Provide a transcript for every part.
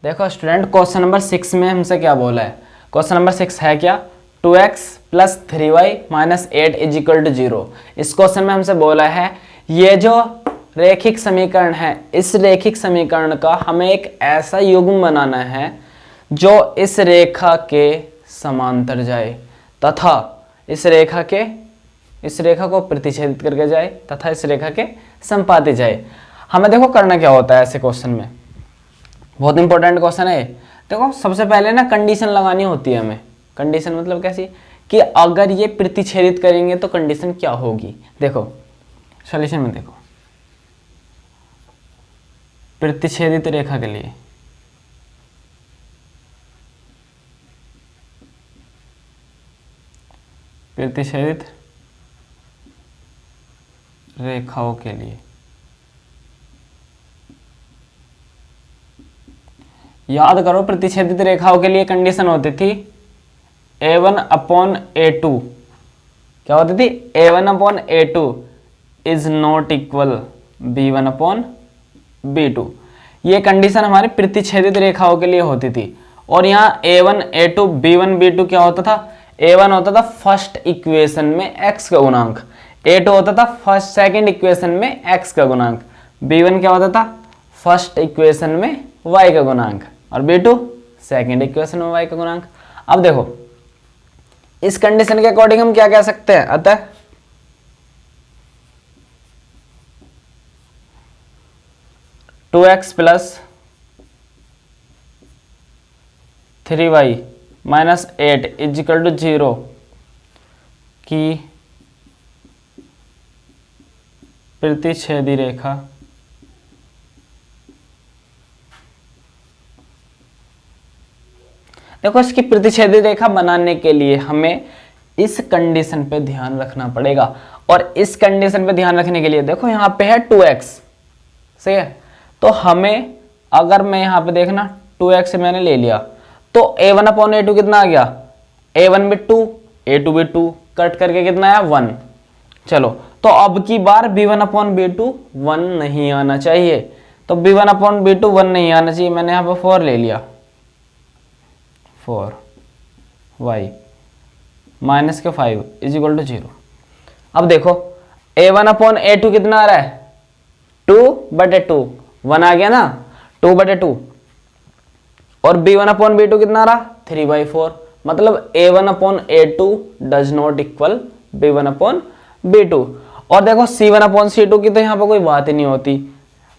देखो student, question number 6 में हमसे क्या बोला है? क्वेश्चन नंबर 6 है क्या? 2x plus 3y minus 8 is equal to 0। इस क्वेश्चन में हमसे बोला है ये जो रेखिक समीकरण है, इस रेखिक समीकरण का हमें एक ऐसा युग्म बनाना है जो इस रेखा के समांतर जाए तथा इस रेखा को प्रतिच्छेदित करके जाए तथा इस रेखा के संपाती जाए। हमें देखो करना क्या होता है ऐसे क्वेश्चन में, बहुत इंपॉर्टेंट क्वेश्चन है। देखो सबसे पहले ना कंडीशन लगानी होती है हमें। कंडीशन मतलब कैसी कि अगर ये प्रतिच्छेदित करेंगे तो कंडीशन क्या होगी। देखो सॉल्यूशन में देखो, प्रतिच्छेदित रेखा के लिए प्रतिच्छेदित रेखाओं के लिए याद करो, प्रतिच्छेदित रेखाओं के लिए कंडीशन होती थी a1/a2। क्या होती थी? a1/a2 is not equal b1/b2। ये कंडीशन हमारे प्रतिच्छेदित रेखाओं के लिए होती थी। और यहाँ a1 a2 b1 b2 क्या होता था? a1 होता था फर्स्ट इक्वेशन में x का गुणांक, a2 होता था फर्स्ट सेकंड इक्वेशन में x का गुणांक, b1 क्या होता था? फर्स्ट इक्वेशन में y का गुणांक, और b2 सेकंड इक्वेशन में y का गुणांक। अब देखो इस कंडीशन के अकॉर्डिंग हम क्या कह सकते हैं? अतः two x plus 3y minus 8 is equal to 0 की प्रतिच्छेदी रेखा देखो, इसकी प्रतिच्छेदी रेखा बनाने के लिए हमें इस कंडीशन पे ध्यान रखना पड़ेगा। और इस कंडीशन पे ध्यान रखने के लिए देखो यहाँ पे है 2x, सही है। तो हमें अगर मैं यहाँ पे देखना 2x मैंने ले लिया तो a1/a2 कितना आ गया? a1 भी 2 a2 भी 2, कट करके कितना आया? 1। चलो तो अब की बार b1/b2 1 नहीं आना चाहिए। तो b1/b2 1 नहीं आना चाहिए, मैंने यहाँ पे 4 ले लिया, 4y माइनस के 5 इज इक्वल टू 0। अब देखो a1/a2 कितना आ रहा है? 2/2, 1 आ गया ना, 2/2। और b1/b2 कितना आ रहा? 3/4। मतलब a1/a2 does not equal b1/b2। और देखो c1/c2 की तो यहाँ पर कोई बात ही नहीं होती।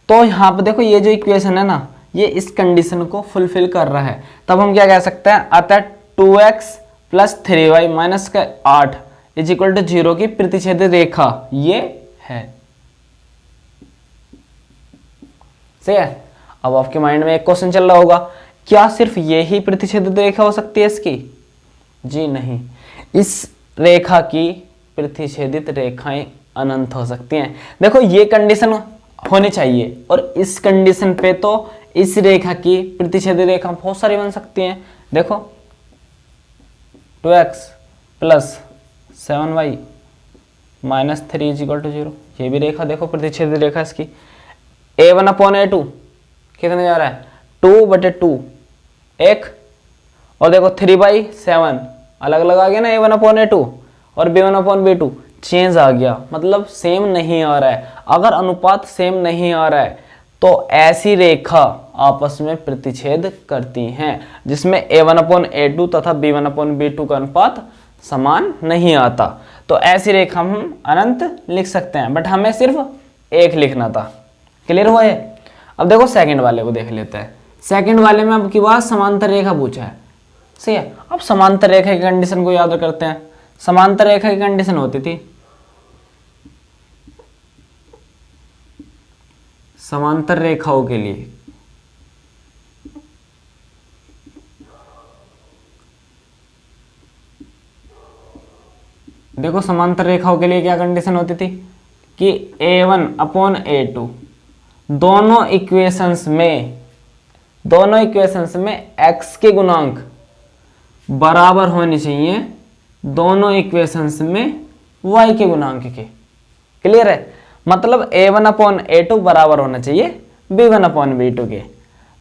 तो यहाँ पर देखो ये जो इक्वेशन है ना, ये इस कंडीशन को फुलफिल कर रहा है। तब हम क्या कह सकते हैं? अतः 2x प्लस 3y माइनस का 8 इज इक्वल टू 0 की प्रतिच्छेदित रेखा ये है। सही है। अब आपके माइंड में एक क्वेश्चन चल रहा होगा, क्या सिर्फ ये ही प्रतिच्छेदित रेखा हो सकती है इसकी? जी नहीं, इस रेखा की प्रतिच्छेदित रेखाएं अनंत हो सकती हैं। देखो ये कंडीशन होनी चाहिए, और इस कंडीशन पे तो इस रेखा की प्रतिच्छेदित रेखा बहुत सारी बन सकती हैं। देखो 2x plus 7y minus 3 is equal to 0, ये भी रेखा देखो प्रतिच्छेदित रेखा इसकी। a1/a2 कितने जा रहा है? 2/2 एक, और देखो 3/7 अलग अलग आ गया ना a1/a2, और b1/b2 चेंज आ गया, मतलब सेम नहीं आ रहा है। अगर अनुपात सेम नहीं आ रहा है तो ऐसी रेखा आपस में प्रतिच्छेद करती हैं जिसमें a1/a2 तथा b1/b2 का अनुपात समान नहीं आता। तो ऐसी रेखा हम अनंत लिख सकते हैं, बट हमें सिर्फ एक लिखना था। क्लियर हुआ है? अब देखो सेकंड वाले को देख लेते हैं। सेकंड वाले में अब की बात समांतर रेखा पूछा है, सही है। अब समांतर रेखा की कंडीशन को याद करते हैं। समांतर रेखा की कंडीशन होती थी समांतर रेखाओं के लिए देखो, समांतर रेखाओं के लिए क्या कंडीशन होती थी कि a1/a2 दोनों इक्वेशंस में x के गुणांक बराबर होने चाहिए दोनों इक्वेशंस में y के गुणांक के। क्लियर है? मतलब a1/a2 बराबर होना चाहिए b1/b2 के।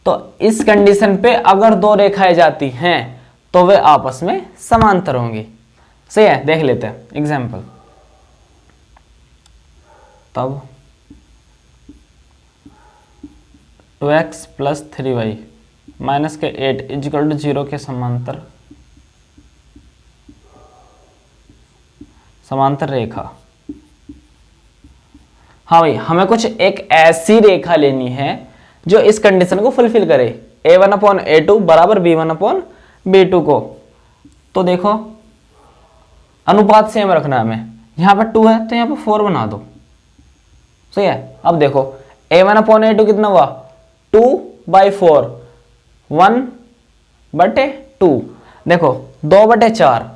तो इस कंडीशन पे अगर दो रेखाएं जाती हैं तो वे आपस में समांतर होंगी। सही है, देख लेते हैं एग्जाम्पल। तब 2x प्लस 3y माइनस के 8 इजिकल टू 0 के समांतर रेखा। हाँ भाई, हमें कुछ एक ऐसी रेखा लेनी है जो इस कंडीशन को फुलफिल करे, a1/a2 बराबर b1/b2 को। तो देखो अनुपात सेम रखना है हमें, यहाँ पर 2 है तो यहाँ पर 4 बना दो। सही है, अब देखो a1/a2 कितना हुआ 2/4, 1/2। देखो 2/4,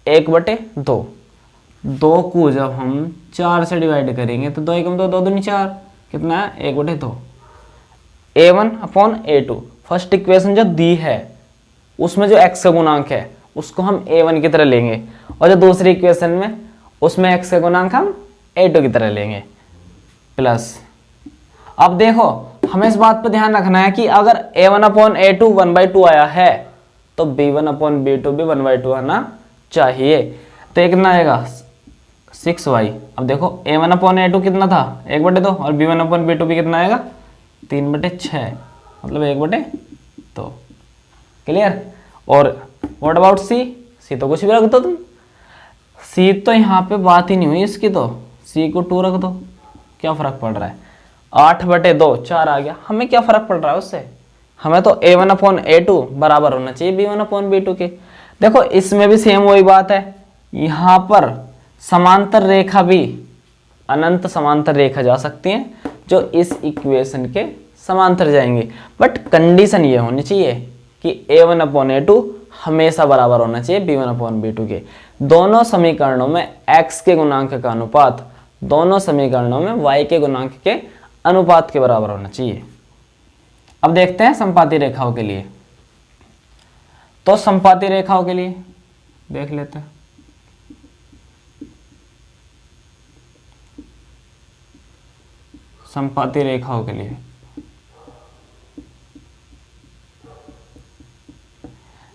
1/2। 2 को जब हम 4 से डिवाइड करेंगे तो 2 एकम 2, 2 दूनी 4, कितना है 1/2। a1/a2 फर्स्ट इक्वेशन जो दी है उसमें जो x का गुणांक है उसको हम a1 की तरह लेंगे, और जो दूसरी इक्वेशन में उसमें x का गुणांक हम a2 की तरह लेंगे, प्लस। अब देखो हमें इस बात पर ध्यान रखना है कि अगर a1/a2 1/2 आया है तो b1/b2 भी 1/2 आना चाहिए। तो ये कितना आएगा 6y। अब देखो a1/a2 कितना था 1/2, और b1/b2 भी कितना आएगा 3/6, मतलब 1/2। क्लियर। और व्हाट अबाउट c तो कुछ भी रख दो तुम, c तो यहाँ पे बात ही नहीं हुई इसकी, तो c को 2 रख दो, क्या फर्क पड़ रहा है। 8/2 4 आ गया, हमें क्या फर्क पड़ रहा है उससे, हमें तो a1/a2 बराबर होना चाहिए b1/b2 के। देखो इसमें भी सेम वही बात है, यहाँ पर समांतर रेखा भी अनंत समांतर रेखा जा सकती है जो इस इक्वेशन के समांतर जाएंगे, बट कंडीशन ये होनी चाहिए कि a1/a2 हमेशा बराबर होना चाहिए b1/b2 के। दोनों समीकरणों में x के गुणांक का अनुपात दोनों समीकरणों में y के गुणांक के अनुपात के बराबर होना चाहिए। अब देखते हैं समपाती रेखाओं के लिए। तो समपाती रेखाओं के लिए देख लेते हैं। समपाती रेखाओं के लिए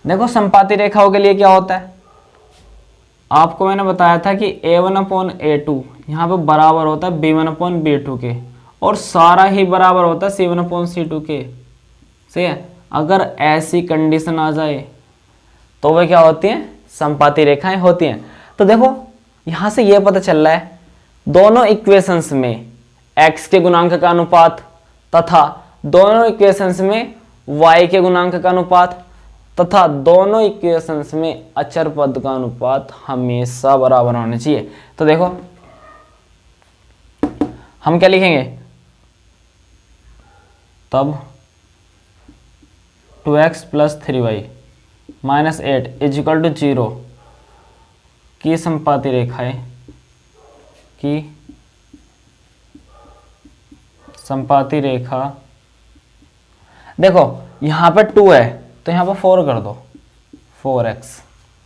देखो, समपाती रेखाओं के लिए क्या होता है, आपको मैंने बताया था कि a1/a2 यहाँ पे बराबर होता है b1/b2 के, और सारा ही बराबर होता है c1/c2 के। सही है, अगर ऐसी कंडीशन आ जाए तो वे क्या होती हैं, समपाती रेखाएं होती हैं। तो देखो यहां से यह पता चल रहा है दोनों इक्वेशंस में x के गुणांक का अनुपात तथा दोनों इक्वेशंस में y के गुणांक का अनुपात तथा दोनों इक्वेशंस में अचर पद का अनुपात हमेशा बराबर होने चाहिए। तो देखो हम क्या लिखेंगे, तब 2x plus 3y minus 8 is equal to 0 की समपाती रेखाएं की समपाती रेखा। देखो यहां पे 2 है तो यहां पर 4 कर दो, 4x।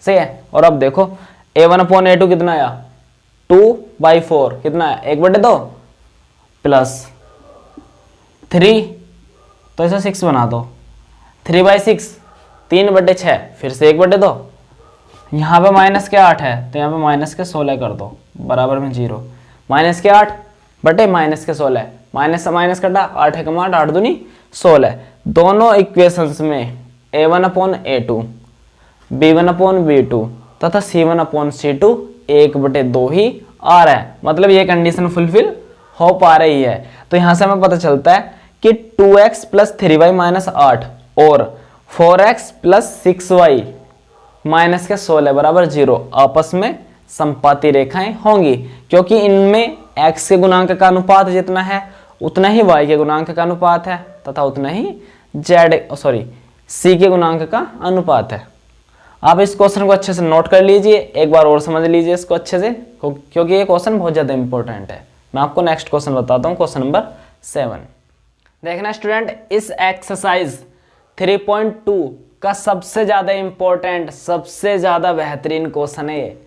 सही है, और अब देखो a1/a2 कितना आया 2/4, कितना है 1/2, प्लस 3 तो ऐसा 6 बना दो, 3/6 3/6, फिर से 1/2। यहाँ पे माइनस के 8 है तो यहाँ पे माइनस के 16 कर दो, बराबर में 0। माइनस के 8 बटे माइनस के 16, माइनस से माइनस कटा, 8 है कमा 8, 8 दूनी 16। दोनों इक्वेशंस में a1/a2 b1/b2 तथा c1/c2 1/2 ही आ रहा है, मतलब ये कंडीशन फुलफिल हो पा रही है। तो यहां से हमें पता चलता है कि 2x प्लस 3y माइनस 8 और 4x प्लस 6y माइनस के 16 बराबर 0 आपस में समपाती रेखाएं होंगी, क्योंकि इनमें x के गुणांक का अनुपात जितना है उतना ही y के गुणांक का अनुपात है तथा उतना ही c के गुणांक का अनुपात है। आप इस क्वेश्चन को अच्छे से नोट कर लीजिए, एक बार और समझ लीजिए इसको अच्छे से, क्योंकि ये क्वेश्चन बहुत ज्यादा इंपॉर्टेंट है। मैं आपको नेक्स्ट क्वेश्चन बताता हूँ, क्वेश्चन नंबर 7। देखना स्टूडेंट, इस एक्सरसाइज 3.2 का सबसे ज्यादा इंपॉर्टेंट, सबसे ज्यादा बेहतरीन क्वेश्चन है ये,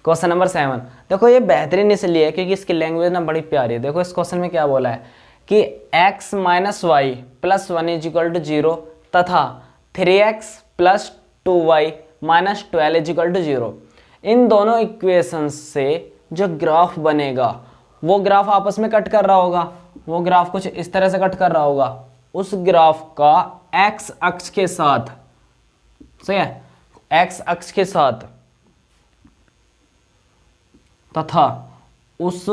क्वेश्चन नंबर 7। देखो ये बेहतरीन इसलिए है क्योंकि इसकी लैंग्वेज ना बड़ी प्यारी है। देखो इस क्वेश्चन में क्या बोला है कि x minus y plus 1 is equal to 0 तथा 3x plus 2y minus 12 is equal to 0। इन दोनों इक्वेशंस से जो ग्राफ बनेगा वो ग्राफ आपस में कट कर रहा होगा, वो ग्राफ कुछ इस तरह से कट कर रहा होगा। उस ग्राफ का x अक्ष के साथ, सही है, x अक्ष के साथ तथा उस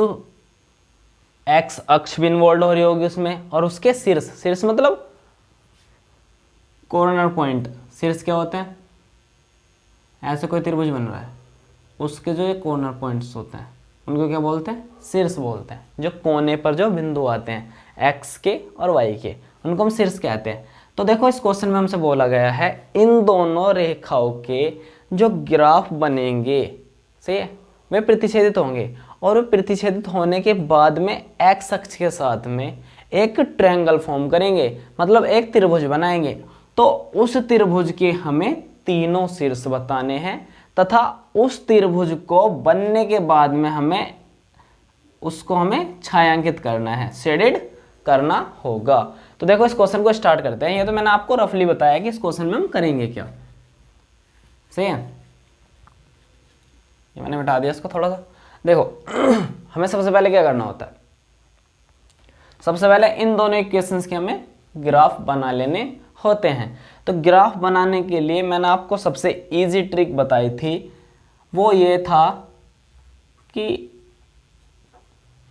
x अक्ष भी इन्वॉल्व हो रही होगी उसमें, और उसके शीर्ष, शीर्ष मतलब कॉर्नर पॉइंट। शीर्ष क्या होते हैं? ऐसे कोई त्रिभुज बन रहा है, उसके जो ये कॉर्नर पॉइंट्स होते हैं उनको क्या बोलते हैं? शीर्ष बोलते हैं। जो कोने पर जो बिंदु आते हैं x के और y के, उनको हम शीर्ष कहते हैं। तो देखो इस क्वेश्चन में हमसे बोला गया है इन दोनों रेखाओं के जो ग्राफ बनेंगे, सही है, वे प्रतिच्छेदित होंगे, और वे प्रतिच्छेदित होने के बाद में x अक्ष के साथ में एक ट्रायंगल फॉर्म करेंगे, मतलब एक त्रिभुज बनाएंगे। तो उस त्रिभुज के हमें तीनों शीर्ष बताने हैं तथा उस त्रिभुज को बनने के बाद में हमें छायांकित करना है, शेडेड करना होगा। तो देखो इस क्वेश्चन को स्टार्ट करते हैं। ये तो मैंने आपको रफली बताया कि इस क्वेश्चन में हम करेंगे क्या, सही है। ये मैंने मिटा दिया इसको थोड़ा सा। देखो हमें सबसे पहले क्या करना होता है? सबसे पहले इन दोनों इक्वेशंस के हमें ग्राफ बना लेने होते हैं। तो ग्राफ बनाने के लिए मैंने आपको सबसे इजी ट्रिक बताई थी, वो ये था कि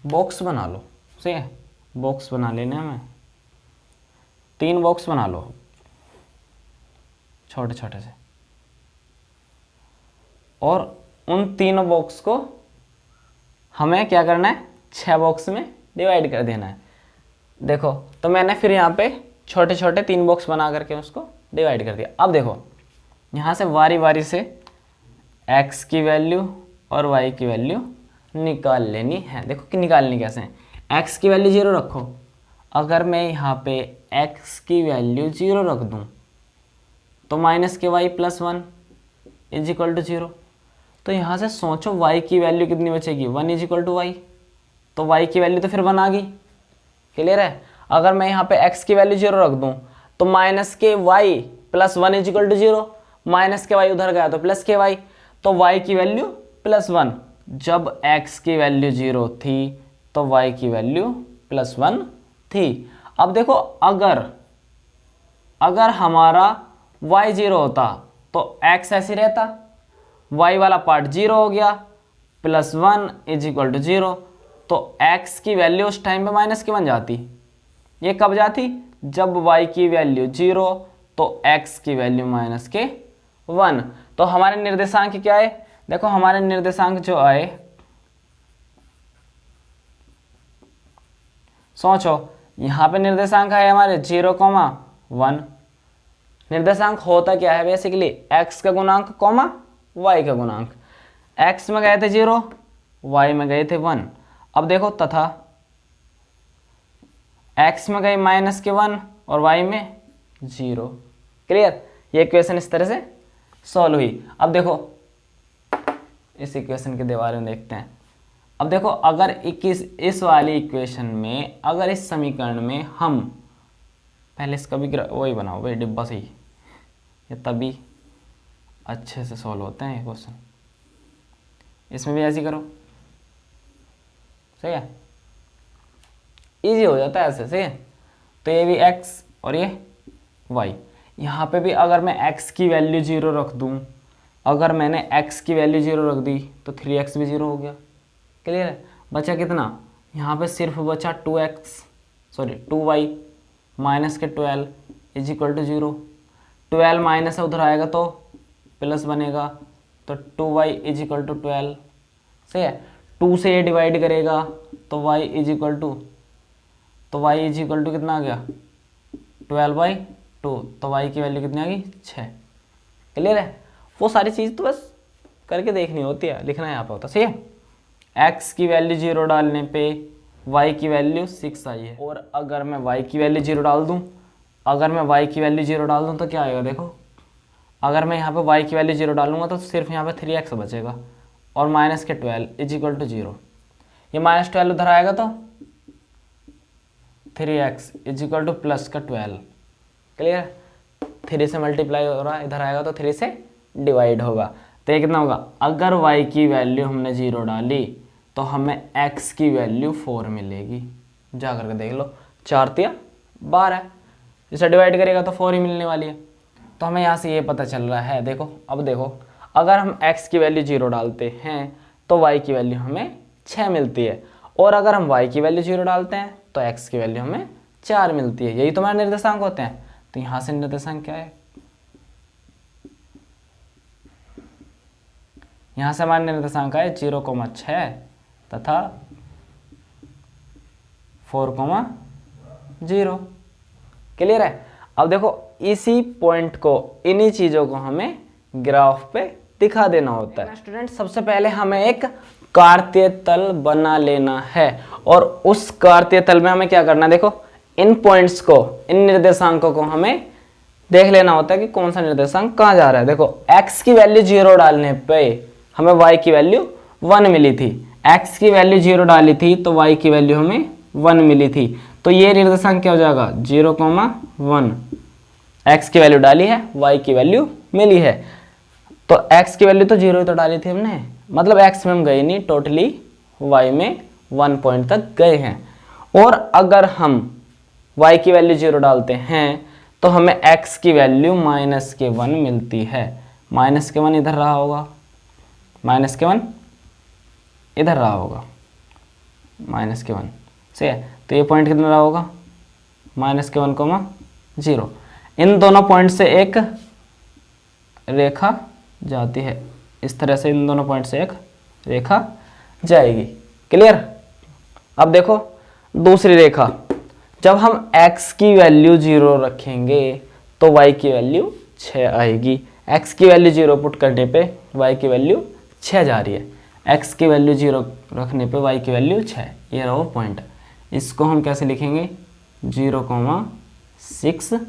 बॉक्स बना लो, सही है, बॉक्स बना लेने हमें। 3 बॉक्स बना लो छोटे छोटे से, और उन तीनों बॉक्स को हमें क्या करना है? 6 बॉक्स में डिवाइड कर देना है। देखो तो मैंने फिर यहाँ पे छोटे छोटे 3 बॉक्स बना करके उसको डिवाइड कर दिया। अब देखो यहाँ से वारी वारी से x की वैल्यू और y की वैल्यू निकाल लेनी है। देखो कि निकालनी कैसे है? x की वैल्यू 0 रखो। अगर मैं यहाँ पे x की वैल्यू 0 रख दूँ तो माइनस के y plus 1 is equal to 0। तो यहाँ से सोचो y की वैल्यू कितनी बचेगी? 1 इज इक्वल टू y। तो y की वैल्यू तो फिर 1 आ गई, क्लियर है। अगर मैं यहाँ पे x की वैल्यू 0 रख दूँ तो माइनस के y plus 1 is equal to 0। Minus के y उधर गया तो प्लस के y, तो y की वैल्यू प्लस 1। जब x की वैल्यू 0 थी तो y की वैल्यू प्लस 1 थी। अब देखो अगर हमारा y 0 होता तो x ऐसे रहता, y वाला पार्ट 0 हो गया, प्लस 1 इज इक्वल टू 0। तो x की वैल्यू उस टाइम पे माइनस की बन जाती। ये कब जाती? जब y की वैल्यू 0 तो x की वैल्यू माइनस के 1। तो हमारे निर्देशांक क्या है? देखो हमारे निर्देशांक जो आए, सोचो यहाँ पे निर्देशांक है हमारे 0,1। निर्देशांक होता क्या है? बेसिकली x का गुणांक कॉमा y का गुणांक। x में गए थे 0, y में गए थे 1। अब देखो तथा x में गए माइनस के 1 और y में 0। क्लियर? ये इक्वेशन इस तरह से सॉल्व हुई। अब देखो इस इक्वेशन के बारे में देखते हैं। अब देखो अगर इस वाली इक्वेशन में, अगर इस समीकरण में हम पहले इसका भी वही बनाओ, वही डिब्बा सही, ये तभी अच्छे से सॉल्व होते हैं ये क्वेश्चन। इसमें भी ऐसे ही करो, सही है, इजी हो जाता है ऐसे, सही है। तो ये भी x और ये y। यहाँ पे भी अगर मैं x की वैल्यू 0 रख दूँ, अगर मैंने x की वैल्यू 0 रख दी तो 3x भी 0 हो गया। क्लियर है? बचा कितना? यहाँ पे सिर्फ बचा 2y माइनस के 12 इज इक्वल टू 0। 12 माइनस उधर आएगा तो प्लस बनेगा, तो 2y इज इक्वल टू 12। सही है। 2 से ये डिवाइड करेगा तो y इज इक्वल टू, तो y इज इक्वल टू कितना आ गया? 12/2। तो y की वैल्यू कितनी आ गई? 6। क्लियर है? वो सारी चीज़ तो बस करके देखनी होती है, लिखना यहाँ पे होता। सही है। x की वैल्यू 0 डालने पे y की वैल्यू 6 आई है, और अगर मैं y की वैल्यू 0 डाल दूँ, अगर मैं y की वैल्यू 0 डाल दूँ तो क्या आएगा? देखो अगर मैं यहाँ पे y की वैल्यू 0 डालूंगा तो सिर्फ यहाँ पे 3x बचेगा, और माइनस के 12 इज इक्वल टू 0। ये -12 उधर आएगा तो 3x is equal two plus का 12। क्लियर, 3 से मल्टीप्लाई हो रहा है, इधर आएगा तो 3 से डिवाइड होगा। तो ये कितना होगा, अगर y की वैल्यू हमने 0 डाली तो हमें x की वैल्यू 4 मिलेगी। जा करके देख लो, 4 तिया 12, इसे डिवाइड करेगा तो 4 ही मिलने वाली है। तो हमें यहाँ से ये पता चल रहा है, देखो अब देखो, अगर हम x की वैल्यू 0 डालते हैं तो y की वैल्यू हमें 6 मिलती है, और अगर हम y की वैल्यू 0 डालते हैं तो x की वैल्यू हमें 4 मिलती है। यही तुम्हारे निर्देशांक होते हैं। तो यहाँ से निर्देशांक क्या है, यहाँ से हमारे निर्देशांक है 0,6 तथा 4,0। क्लियर है। अब देखो इसी पॉइंट को, इन्हीं चीजों को हमें ग्राफ पे दिखा देना होता है। स्टूडेंट, सबसे पहले हमें एक कार्तीय तल बना लेना है, और उस कार्तीय तल में हमें क्या करना है, देखो इन पॉइंट्स को, इन निर्देशांकों को हमें देख लेना होता है कि कौन सा निर्देशांक कहाँ जा रहा है। देखो x की वैल्यू 0 डालने पे हमें y की वैल्यू 1 मिली थी, x की वैल्यू 0 डाली थी तो y की वैल्यू हमें 1 मिली थी। तो ये निर्देशांक क्या हो जाएगा, 0,1। x की वैल्यू डाली है, y की वैल्यू मिली है, तो x की वैल्यू तो 0 ही तो डाली थी हमने, मतलब x में हम गए नहीं, टोटली y में 1 पॉइंट तक गए हैं। और अगर हम y की वैल्यू 0 डालते हैं तो हमें x की वैल्यू -1 मिलती है। -1 इधर रहा होगा, -1 इधर रहा होगा, -1 सही है। तो ये पॉइंट कितना रहा होगा, -1,0। इन दोनों पॉइंट से एक रेखा जाती है, इस तरह से इन दोनों पॉइंट से एक रेखा जाएगी। क्लियर। अब देखो दूसरी रेखा, जब हम x की वैल्यू 0 रखेंगे तो y की वैल्यू 6 आएगी। x की वैल्यू 0 पुट करने पे y की वैल्यू 6 जा रही है, x की वैल्यू 0 रखने पे y की वैल्यू 6, ये रहा वो पॉइंट। इसको हम कैसे लिखेंगे, 0,6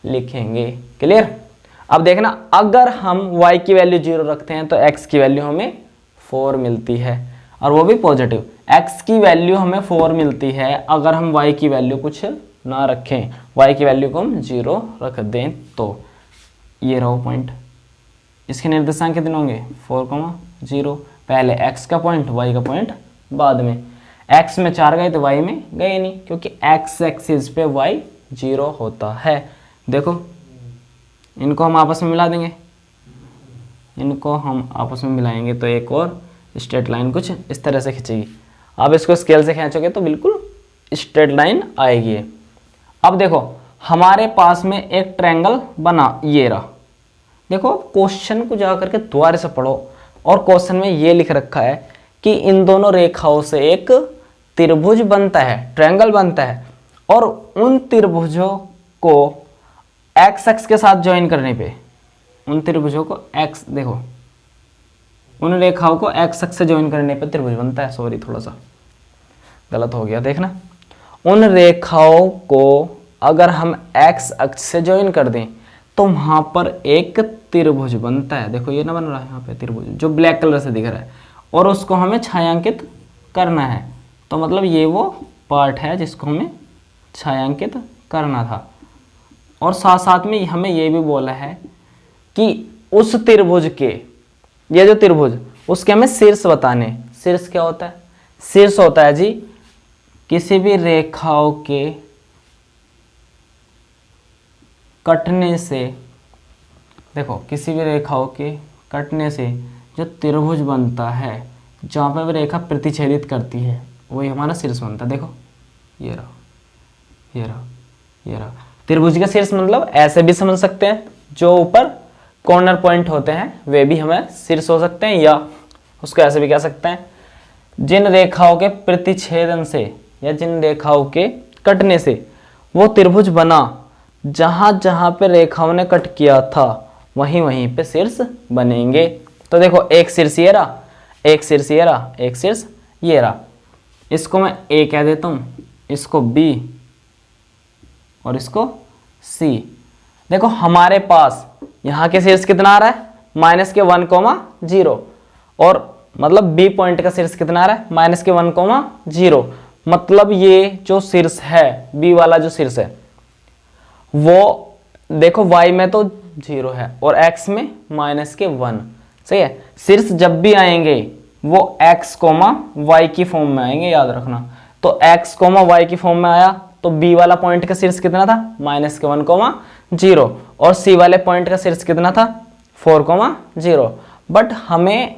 लिखेंगे। क्लियर। अब देखना, अगर हम y की वैल्यू 0 रखते हैं तो x की वैल्यू हमें 4 मिलती है, और वो भी पॉजिटिव। x की वैल्यू हमें 4 मिलती है अगर हम y की वैल्यू कुछ ना रखें, y की वैल्यू को हम 0 रख दें तो। ये रहो पॉइंट, इसके निर्देशांक कितने होंगे, 4,0। पहले x का पॉइंट, y का पॉइंट बाद में। x में 4 गए तो y में गए नहीं, क्योंकि x एक्सिस पे y 0 होता है। देखो इनको हम आपस में मिला देंगे, इनको हम आपस में मिलाएंगे तो एक और स्ट्रेट लाइन कुछ इस तरह से खींचेगी। अब इसको स्केल से खींचोगे तो बिल्कुल स्ट्रेट लाइन आएगी। अब देखो हमारे पास में एक ट्रायंगल बना, ये रहा। देखो क्वेश्चन को जा करके दोबारा से पढ़ो, और क्वेश्चन में ये लिख रखा है कि इन दोनों रेखाओं से एक त्रिभुज बनता है, ट्रायंगल बनता है, और उन त्रिभुजों को एक्स एक्स के साथ ज्वाइन करने पे, उन त्रिभुजों को एक्स, देखो उन रेखाओं को एक्स एक्स से ज्वाइन करने पे त्रिभुज बनता है। सॉरी थोड़ा सा गलत हो गया, देखना। उन रेखाओं को अगर हम एक्स अक्ष से ज्वाइन कर दें तो वहां पर एक त्रिभुज बनता है। देखो ये ना बन रहा है यहाँ पे त्रिभुज, जो ब्लैक कलर से दिख रहा है, और उसको हमें छायांकित करना है। तो मतलब ये वो पार्ट है जिसको हमें छायांकित करना था। और साथ साथ में हमें ये भी बोला है कि उस त्रिभुज के, ये जो त्रिभुज, उसके हमें शीर्ष बताने। शीर्ष क्या होता है, शीर्ष होता है जी किसी भी रेखाओं के कटने से, देखो किसी भी रेखाओं के कटने से जो त्रिभुज बनता है, जहाँ पर रेखा प्रतिच्छेदित करती है, वही हमारा शीर्ष बनता है। देखो ये रहा, ये रहा, ये रहा। त्रिभुज का शीर्ष मतलब ऐसे भी समझ सकते हैं, जो ऊपर कॉर्नर पॉइंट होते हैं वे भी हमें शीर्ष हो सकते हैं, या उसको ऐसे भी कह सकते हैं जिन रेखाओं के प्रतिच्छेदन से या जिन रेखाओं के कटने से वो त्रिभुज बना, जहां जहां पे रेखाओं ने कट किया था वहीं वहीं पे शीर्ष बनेंगे। तो देखो एक शीर्ष ये रहा, एक शीर्ष ये रहा, एक शीर्ष ये रहा। इसको मैं ए कह देता हूं, इसको बी और इसको सी। देखो हमारे पास यहाँ के शीर्ष कितना आ रहा है, -1,0, और मतलब बी पॉइंट का शीर्ष कितना आ रहा है, -1,0, मतलब ये जो शीर्ष है, बी वाला जो शीर्ष है वो देखो y में तो 0 है और x में -1, सही है। शीर्ष जब भी आएंगे वो x, y की फॉर्म में आएंगे, याद रखना। तो x, y की फॉर्म में आया तो b वाला पॉइंट का शीर्ष कितना था, -1, 0, और c वाले पॉइंट का शीर्ष कितना था, 4, 0। बट हमें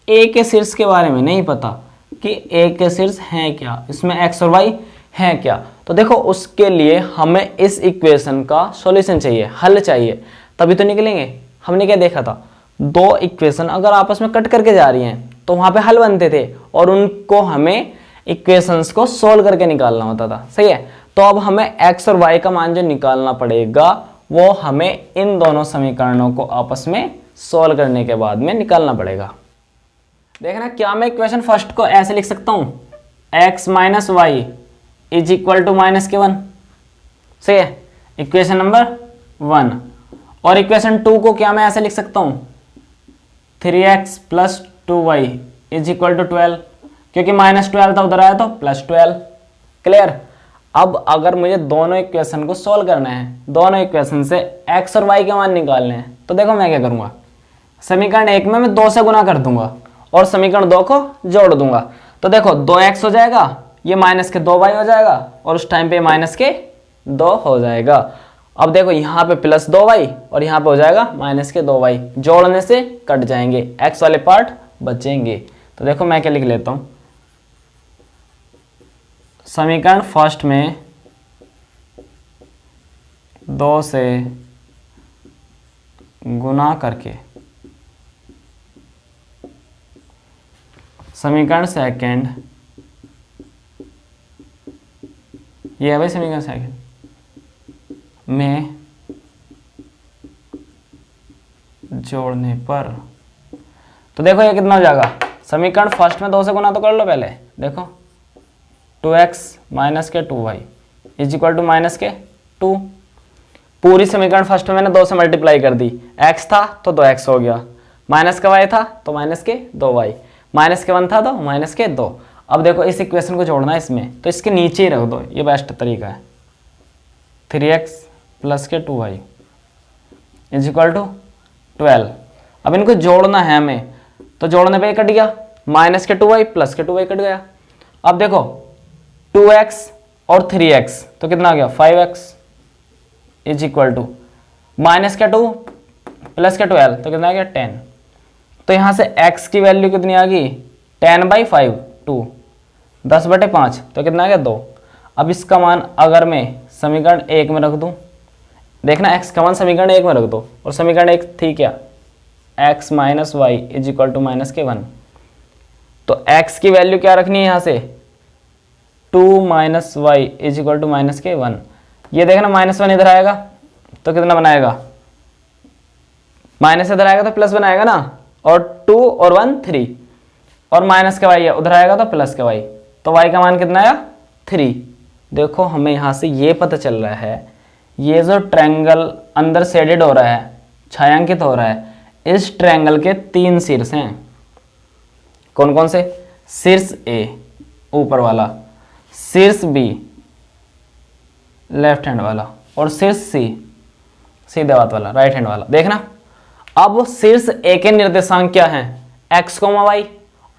a के शीर्ष के बारे में नहीं पता कि a के शीर्ष हैं क्या, इसमें x और y हैं क्या। तो देखो उसके लिए हमें इस इक्वेशन का सॉल्यूशन चाहिए, हल चाहिए, तभी तो निकलेंगे। हमने क्या देखा था, दो इक्वेशन अगर आपस में कट करके जा रही हैं तो वहां पे हल बनते थे और उनको हमें इक्वेशंस को सोल्व करके निकालना होता था, सही है। तो अब हमें x और y का मान जो निकालना पड़ेगा वो हमें इन दोनों समीकरणों को आपस में सोल्व करने के बाद में निकालना पड़ेगा। देखना, क्या मैं इक्वेशन फर्स्ट को ऐसे लिख सकता हूं, x minus y is equal to -1, सही है, इक्वेशन नंबर 1। और इक्वेशन 2 को क्या मैं ऐसे लिख सकता हूं, 3x plus 2y is equal to 12, क्योंकि -12 था उधर आया तो +12। क्लियर। अब अगर मुझे दोनों इक्वेशन को सोल्व करना है, दोनों इक्वेशन से x और y के मान निकालने हैं, तो देखो मैं क्या करूंगा, समीकरण 1 में मैं 2 से गुना कर दूंगा और समीकरण 2 को जोड़ दूंगा। तो देखो 2x हो जाएगा, ये -2y हो जाएगा और उस टाइम पे -2 हो जाएगा। अब देखो यहाँ पे +2y और यहाँ पे हो जाएगा -2y, जोड़ने से कट जाएंगे, x वाले पार्ट बचेंगे। तो देखो मैं क्या लिख लेता हूँ, समीकरण फर्स्ट में 2 से गुना करके समीकरण सेकंड, ये है भाई समीकरण सेकंड में जोड़ने पर, तो देखो ये कितना हो जाएगा, समीकरण फर्स्ट में 2 से गुना तो कर लो पहले, देखो 2x माइनस के 2y इज इक्वल टू -2। पूरी समीकरण फर्स्ट में मैंने 2 से मल्टीप्लाई कर दी, x था तो 2x हो गया, माइनस का y था तो -2y, -1 था तो -2। अब देखो इस इक्वेशन को जोड़ना है इसमें, तो इसके नीचे ही रख दो, ये बेस्ट तरीका है। 3x प्लस के 2y इज इक्वल टू 12। अब इनको जोड़ना है हमें, तो जोड़ने पे कट गया, -2y प्लस के 2y कट गया। अब देखो 2x और 3x तो कितना आ गया, 5x is equal to -2 plus के 12 तो कितना आ गया, 10। तो यहां से x की वैल्यू कितनी आ गई, 10/5, 2, 10/5 तो कितना आ गया, 2। अब इसका मान अगर मैं समीकरण 1 में रख दूं, देखना x का मान समीकरण 1 में रख दो, और समीकरण 1 थी क्या, x minus y is equal to -1। तो x की वैल्यू क्या रखनी है यहाँ से, 2 minus y is equal to -1। ये देखना -1 इधर आएगा तो कितना बनाएगा, माइनस इधर आएगा तो प्लस बनाएगा ना, और 2 और 1 3, और माइनस का y है उधर आएगा तो प्लस का y, तो y का मान कितना आया, 3। देखो हमें यहाँ से ये पता चल रहा है, ये जो ट्रायंगल अंदर शेडेड हो रहा है, छायांकित हो रहा है, इस ट्रायंगल के 3 शीर्ष हैं। कौन कौन से, शीर्ष A ऊपर वाला, शीर्ष B लेफ्ट हैंड वाला, और शीर्ष C सीधे हाथ वाला राइट हैंड वाला। देखना अब शीर्ष A के निर्देशांक क्या हैं, x, y,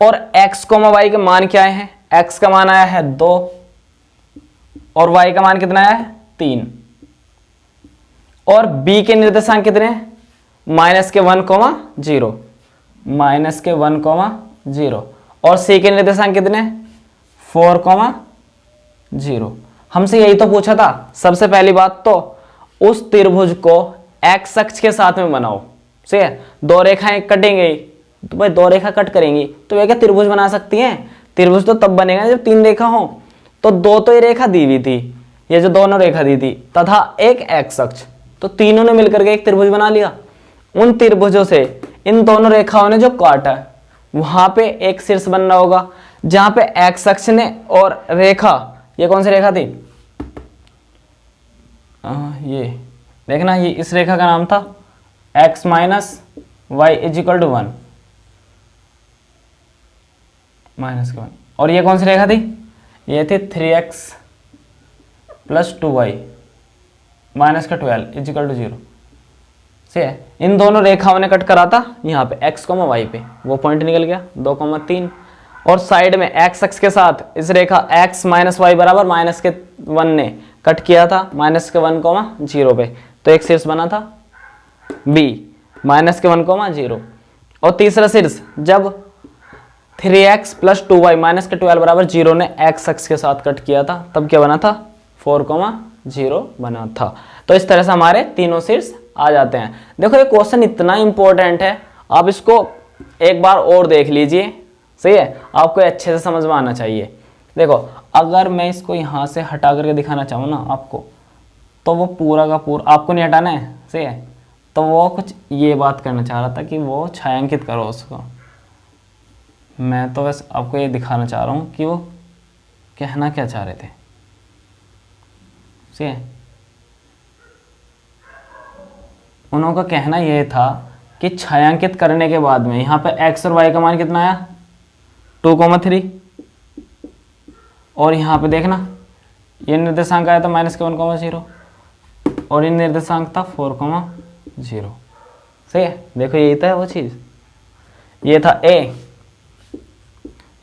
और x, y के मान क्या आए हैं, x का मान आया है 2 और y का मान कितना आया है, 3। और B के निर्देशांक कितने हैं, -1, 0, -1, 0, और C के निर्देशांक कितने, 4, 0। हमसे यही तो पूछा था। सबसे पहली बात तो उस त्रिभुज को x अक्ष के साथ में बनाओ, सही है, दो रेखाएं कटेंगे तो भाई दो रेखा कट करेंगी तो वे क्या त्रिभुज बना सकती हैं, त्रिभुज तो तब बनेगा जब 3 रेखा हो। तो 2 तो ये रेखा दी हुई थी, ये जो दोनों रेखा दी थी, तथा एक x अक्ष, तो तीनों ने मिलकर के एक त्रिभुज बना लिया। उन त्रिभुजों से इन दोनों रेखाओं ने जो काटा है वहां पे एक शीर्ष बनना होगा, जहां पे x अक्ष ने और रेखा, ये कौन सी रेखा थी, ये देखना, ये इस रेखा का नाम था x minus y is equal to 1, -1। और ये कौन सी रेखा थी, ये थी 3x प्लस 2y माइनस का 12 इजिकल टू 0। सही है, इन दोनों रेखाओं ने कट करा था यहाँ पे x, y पे, वो पॉइंट निकल गया 2,3। और साइड में x अक्ष के साथ इस रेखा x माइनस वाई बराबर माइनस के 1 ने कट किया था माइनस के 1, 0 पे, तो एक शीर्ष बना था b माइनस के 1, 0। और तीसरा शीर्ष जब 3x प्लस 2y माइनस के 12 बराबर 0 ने x अक्ष के साथ कट किया था, तब क्या बना था 4, 0 बना था। तो इस तरह से हमारे तीनों शीर्ष आ जाते हैं। देखो ये क्वेश्चन इतना इंपॉर्टेंट है, आप इसको एक बार और देख लीजिए। सही है, आपको अच्छे से समझ में आना चाहिए। देखो अगर मैं इसको यहाँ से हटा करके दिखाना चाहूँ ना आपको, तो वो पूरा का पूरा आपको नहीं हटाना है। सही है, तो वो कुछ ये बात करना चाह रहा था कि वो छायांकित करो उसको। मैं तो बस आपको ये दिखाना चाह रहा हूँ कि वो कहना क्या चाह रहे थे। सही है, उनका कहना यह था कि छायांकित करने के बाद में यहाँ पे x और y का मान कितना आया 2,3, और यहाँ पे देखना ये निर्देशांक आया था माइनस के 1,0 और ये निर्देशांक था 4,0। सही है, देखो यही था वो चीज़, ये था a,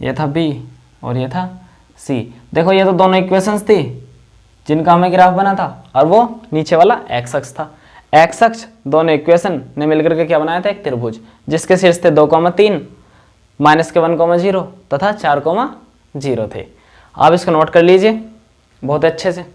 ये था b और ये था c। देखो ये तो दोनों इक्वेशंस थी जिनका हमें ग्राफ बना था, और वो नीचे वाला x अक्ष था। x अक्ष दोनों इक्वेशन ने मिलकर के क्या बनाया था, एक त्रिभुज, जिसके शीर्ष थे 2,3 माइनस के 1,0 तथा 4,0 थे। आप इसको नोट कर लीजिए बहुत अच्छे से।